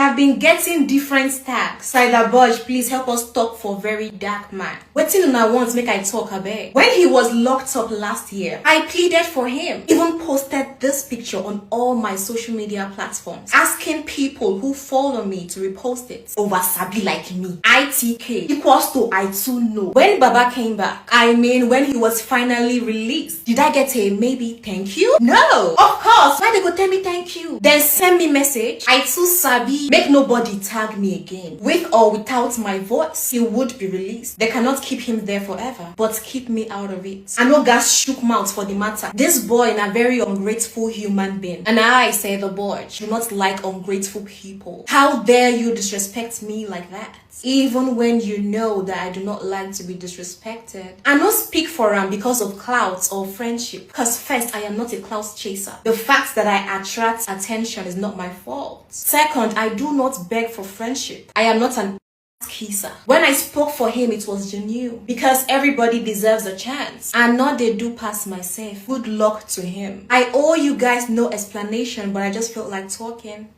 have been getting different tags. Sider Budge, please help us talk for very dark man. Wetin una want make I talk abeg? When he was locked up last year, I pleaded for him. Even posted this picture on all my social media platforms, asking people who follow me to repost it. Over Sabi like me. ITK equals to I too know. When Baba came back, I mean when he was finally released, did I get a maybe thank you? No! Of course! Why they go tell me thank you? Then send me message. I too Sabi. Make nobody tag me again. With or without my voice, he would be released. They cannot keep him there forever, but keep me out of it. I know gas shook mouth for the matter. This boy is a very ungrateful human being. And I say the boy, do not like ungrateful people. How dare you disrespect me like that? Even when you know that I do not like to be disrespected. I don't speak for him because of clout or friendship. Because first, I am not a clout chaser. The fact that I attract attention is not my fault. Second, I do not beg for friendship. I am not an kisser. When I spoke for him, it was genuine. Because everybody deserves a chance. And not they do pass myself. Good luck to him. I owe you guys no explanation, but I just felt like talking.